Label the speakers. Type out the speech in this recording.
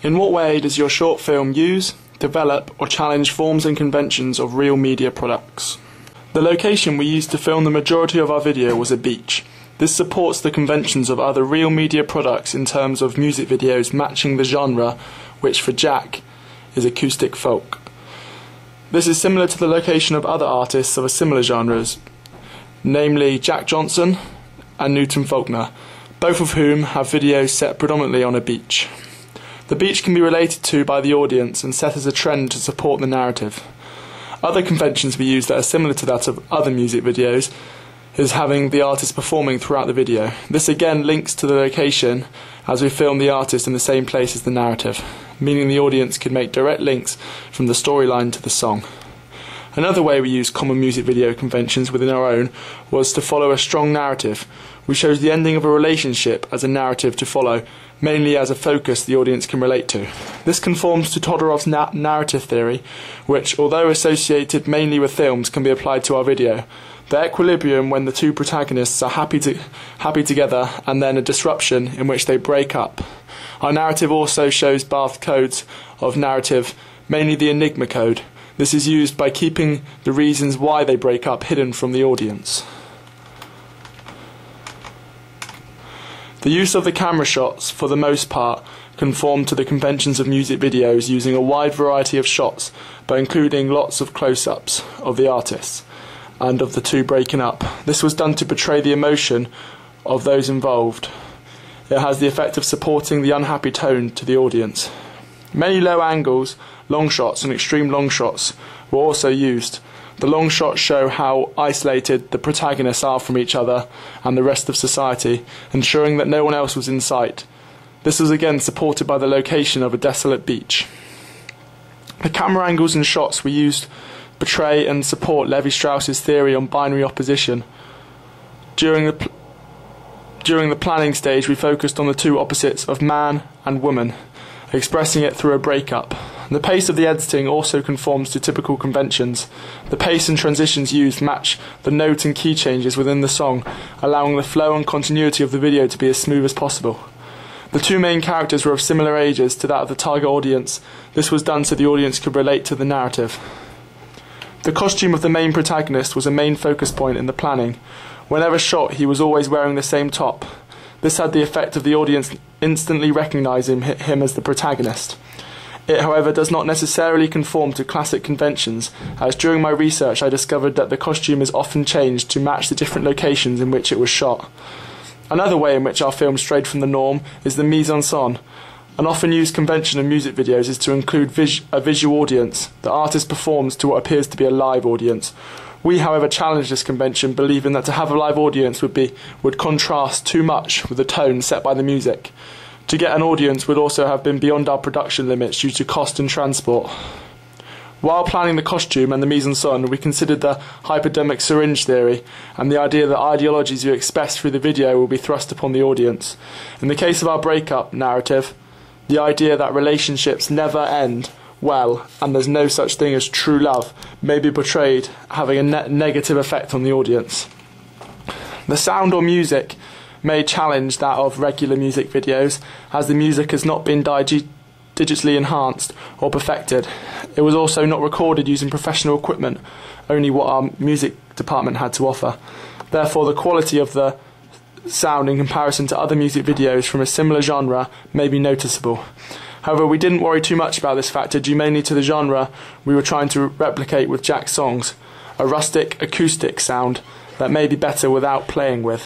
Speaker 1: In what way does your short film use, develop or challenge forms and conventions of real media products? The location we used to film the majority of our video was a beach. This supports the conventions of other real media products in terms of music videos matching the genre, which for Jack is acoustic folk. This is similar to the location of other artists of a similar genres, namely Jack Johnson and Newton Faulkner, both of whom have videos set predominantly on a beach. The beach can be related to by the audience and set as a trend to support the narrative. Other conventions we use that are similar to that of other music videos is having the artist performing throughout the video. This again links to the location as we film the artist in the same place as the narrative, meaning the audience can make direct links from the storyline to the song. Another way we used common music video conventions within our own was to follow a strong narrative. We chose the ending of a relationship as a narrative to follow, mainly as a focus the audience can relate to. This conforms to Todorov's narrative theory, which, although associated mainly with films, can be applied to our video. The equilibrium when the two protagonists are happy together, and then a disruption in which they break up. Our narrative also shows both codes of narrative, mainly the Enigma code. This is used by keeping the reasons why they break up hidden from the audience. The use of the camera shots, for the most part, conform to the conventions of music videos, using a wide variety of shots, but including lots of close-ups of the artists and of the two breaking up. This was done to portray the emotion of those involved. It has the effect of supporting the unhappy tone to the audience. Many low angles, long shots and extreme long shots were also used. The long shots show how isolated the protagonists are from each other and the rest of society, ensuring that no one else was in sight. This was again supported by the location of a desolate beach. The camera angles and shots were used to portray and support Levi-Strauss's theory on binary opposition. During the planning stage, we focused on the two opposites of man and woman, expressing it through a breakup. The pace of the editing also conforms to typical conventions. The pace and transitions used match the note and key changes within the song, allowing the flow and continuity of the video to be as smooth as possible. The two main characters were of similar ages to that of the target audience. This was done so the audience could relate to the narrative. The costume of the main protagonist was a main focus point in the planning. Whenever shot, he was always wearing the same top. This had the effect of the audience instantly recognizing him as the protagonist. It, however, does not necessarily conform to classic conventions, as during my research I discovered that the costume is often changed to match the different locations in which it was shot. Another way in which our film strayed from the norm is the mise en scène. An often used convention in music videos is to include a visual audience. The artist performs to what appears to be a live audience. We, however, challenged this convention, believing that to have a live audience would contrast too much with the tone set by the music. To get an audience would also have been beyond our production limits due to cost and transport. While planning the costume and the mise en scène, we considered the hypodermic syringe theory and the idea that ideologies you express through the video will be thrust upon the audience. In the case of our breakup narrative, the idea that relationships never end well and there's no such thing as true love may be portrayed having a negative effect on the audience. The sound or music may challenge that of regular music videos, as the music has not been digitally enhanced or perfected. It was also not recorded using professional equipment, only what our music department had to offer. Therefore, the quality of the sound in comparison to other music videos from a similar genre may be noticeable. However, we didn't worry too much about this factor due mainly to the genre we were trying to replicate with Jack's songs, a rustic acoustic sound that may be better without playing with.